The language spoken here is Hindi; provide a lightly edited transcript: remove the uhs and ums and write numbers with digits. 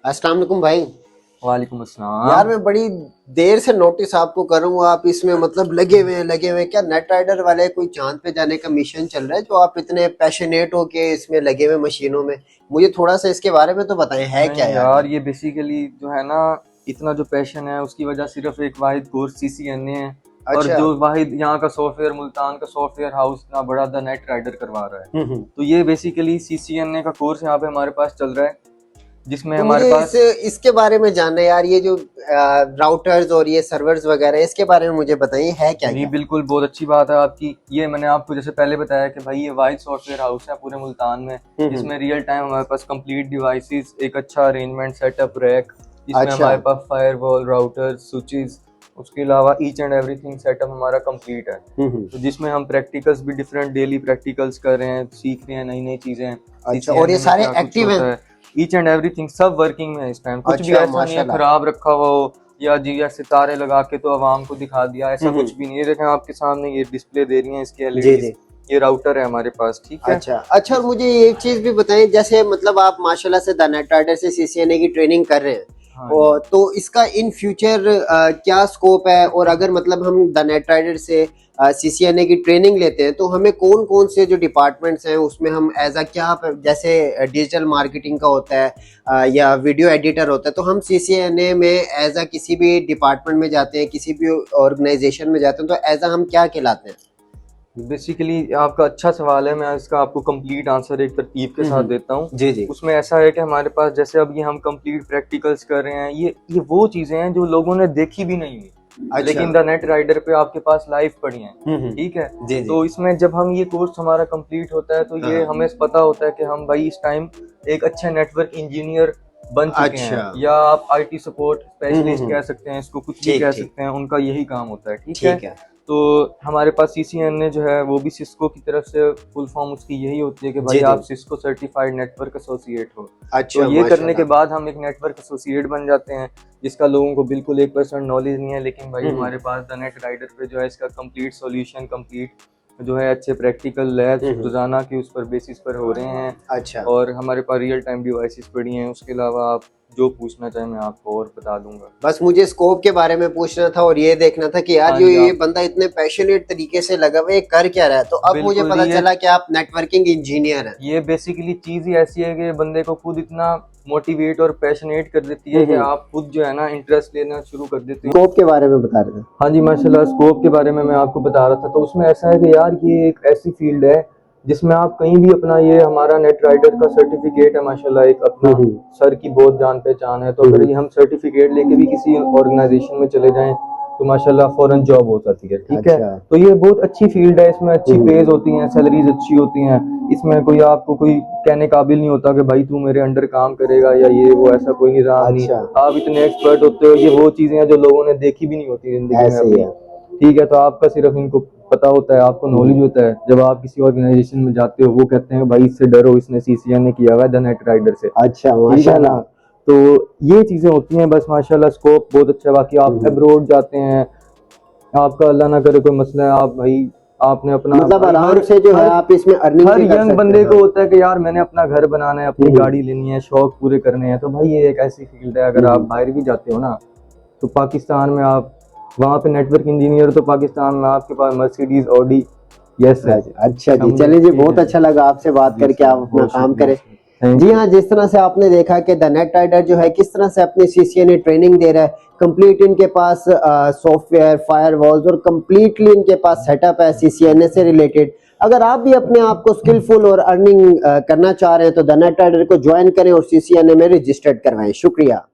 अस्सलाम वालेकुम भाई। वालेकुम अस्सलाम। यार मैं बड़ी देर से नोटिस आपको करूँ, आप इसमें मतलब लगे हुए हैं क्या? नेट राइडर वाले कोई चांद पे जाने का मिशन चल रहा है जो आप इतने पैशनेट हो के इसमें लगे हुए मशीनों में? मुझे थोड़ा सा इसके बारे में तो बताएं, है क्या नहीं यार यार, ये बेसिकली जो है ना, इतना जो पैशन है उसकी वजह सिर्फ एक वाहिद कोर्स CCNA है। और अच्छा। जो वाहिद यहाँ का सॉफ्टवेयर, मुल्तान का सॉफ्टवेयर हाउस इतना बड़ा द नेट राइडर करवा रहा है। हम्म। तो ये बेसिकली CCNA का कोर्स यहाँ पे हमारे पास चल रहा है, जिसमें तो हमारे मुझे पास इसके बारे में जानना है यार, ये जो राउटर्स और ये सर्वर्स वगैरह इसके बारे में मुझे बताइए, है क्या नहीं, क्या? बिल्कुल बहुत अच्छी बात है आपकी। ये मैंने आपको जैसे पहले बताया कि भाई ये वाहिद सॉफ्टवेयर हाउस है पूरे मुल्तान में, जिसमें रियल टाइम हमारे पास कंप्लीट डिवाइसेस, एक अच्छा अरेंजमेंट सेटअप रैक, जिसमें अच्छा। हमारे पास फायरवॉल, राउटर, स्विचेस, उसके अलावा ईच एंड एवरीथिंग सेटअप हमारा कंप्लीट है। तो जिसमें हम प्रैक्टिकल्स भी डिफरेंट डेली प्रैक्टिकल्स कर रहे हैं, सीख रहे हैं नई नई चीजें। अच्छा, और ये सारे एक्टिव हैं? ईच एंड एवरीथिंग सब वर्किंग में है इस टाइम। कुछ भी अच्छा, ऐसा नहीं है खराब रखा हुआ हो या जी या सितारे लगा के तो आवाम को दिखा दिया, ऐसा कुछ भी नहीं है। देखें आपके सामने ये डिस्प्ले दे रही है इसकी LEDs, ये राउटर है हमारे पास, ठीक है। अच्छा अच्छा, और मुझे एक चीज भी बताएं, जैसे मतलब आप माशाल्लाह से द नेट राइडर से CCNA की ट्रेनिंग कर रहे हैं, हाँ, और तो इसका इन फ्यूचर क्या स्कोप है? और अगर मतलब हम द नेट राइडर से CCNA की ट्रेनिंग लेते हैं तो हमें कौन कौन से जो डिपार्टमेंट्स हैं उसमें हम एज अ क्या, जैसे डिजिटल मार्केटिंग का होता है या वीडियो एडिटर होता है, तो हम CCNA में एज अ किसी भी डिपार्टमेंट में जाते हैं, किसी भी ऑर्गेनाइजेशन में जाते हैं, तो एज अ हम क्या कहलाते हैं? बेसिकली आपका अच्छा सवाल है, मैं इसका आपको कंप्लीट आंसर एक तरतीब के साथ देता हूँ। जी जी। उसमें ऐसा है कि हमारे पास जैसे अब ये हम कंप्लीट प्रैक्टिकल्स कर रहे हैं, ये वो चीजें हैं जो लोगों ने देखी भी नहीं हुई, अच्छा। लेकिन द नेट राइडर पे आपके पास लाइव पड़ी हैं, ठीक है। जी जी। तो इसमें जब हम ये कोर्स हमारा कंप्लीट होता है तो ये हमें पता होता है कि हम भाई इस टाइम एक अच्छे नेटवर्क इंजीनियर बन चुके हैं, या आप IT सपोर्ट स्पेशलिस्ट कह सकते हैं, इसको कुछ भी कह सकते हैं, उनका यही काम होता है, ठीक है। तो हमारे पास CCNA जो है वो भी सिस्को की तरफ से फुल फॉर्म उसकी यही होती है कि भाई आप सिस्को सर्टिफाइड नेटवर्क एसोसिएट हो। अच्छा, तो ये करने के बाद हम एक नेटवर्क एसोसिएट बन जाते हैं, जिसका लोगों को बिल्कुल 1% नॉलेज नहीं है, लेकिन भाई हमारे पास द नेट राइडर पे जो है इसका कंप्लीट सॉल्यूशन, कंप्लीट जो है अच्छे प्रैक्टिकल लैब्स रोजाना की उस पर बेसिस पर हो रहे हैं। अच्छा। और हमारे पास रियल टाइम डिवाइसेस पड़ी हैं। उसके अलावा आप जो पूछना चाहें मैं आपको और बता दूंगा। बस मुझे स्कोप के बारे में पूछना था और ये देखना था कि यार जो ये बंदा इतने पैशनेट तरीके से लगा हुआ है, कर क्या रहा है। तो अब मुझे पता चला कि आप नेटवर्किंग इंजीनियर हैं। ये बेसिकली चीज ही ऐसी है कि बंदे को खुद इतना मोटिवेट और पैशनेट कर देती है कि आप खुद जो है ना इंटरेस्ट लेना शुरू कर देते हैं। स्कोप के बारे में बता रहे थे? हाँ जी, माशाल्लाह स्कोप के बारे में मैं आपको बता रहा था। तो उसमें ऐसा है कि यार ये एक ऐसी फील्ड है जिसमें आप कहीं भी अपना, ये हमारा नेट राइडर का सर्टिफिकेट है माशाल्लाह, एक अपना सर की बहुत जान पहचान है। तो अगर ये हम सर्टिफिकेट लेके भी किसी ऑर्गेनाइजेशन में चले जाएं तो माशाल्लाह फौरन जॉब हो जाती है, ठीक है। तो ये बहुत अच्छी फील्ड है, इसमें अच्छी पेज होती हैं, सैलरीज अच्छी होती हैं। इसमें कोई आपको कोई कहने काबिल नहीं होता कि भाई तू मेरे अंडर काम करेगा या ये वो, ऐसा कोई निजाम नहीं। आप इतने एक्सपर्ट होते हो, ये वो चीजें हैं जो लोगों ने देखी भी नहीं होती जिंदगी में अपनी, ठीक है। तो आपका सिर्फ इनको पता होता है, आपको नॉलेज होता है। जब आप किसी ऑर्गेनाइजेशन में जाते हो वो कहते हैं भाई इससे डरो, इसने CCNA किया हुआ है द नेट राइडर से। अच्छा, माशाल्लाह। तो ये चीजें होती हैं बस, माशाल्लाह स्कोप बहुत अच्छा है। बाकी आप अब्रॉड जाते हैं, आपका अल्लाह ना करे कोई मसला है, आप भाई आपने अपना मतलब आराम से जो है आप इसमें अर्निंग हर यंग बंदे को होता है कि यार मैंने अपना घर बनाना है, अपनी गाड़ी लेनी है, शौक पूरे करने हैं। तो भाई ये एक ऐसी फील्ड है, अगर आप बाहर भी जाते हो ना तो पाकिस्तान में आप वहाँ पे नेटवर्क इंजीनियर, तो पाकिस्तान में आपके पास मर्सिडीज, ऑडी, यस है। अच्छा जी, चलिए जी, बहुत अच्छा लगा आपसे बात करके। आप अपना काम करें। जी हाँ, जिस तरह से आपने देखा कि द नेट राइडर जो है किस तरह से अपनी CCNA ट्रेनिंग दे रहा है, कंप्लीट इनके पास सॉफ्टवेयर, फायरवॉल्स और कंप्लीटली इनके पास सेटअप है CCNA से रिलेटेड। अगर आप भी अपने आप को स्किलफुल और अर्निंग करना चाह रहे हैं तो द नेट राइडर को ज्वाइन करें और CCNA में रजिस्टर्ड करवाएं। शुक्रिया।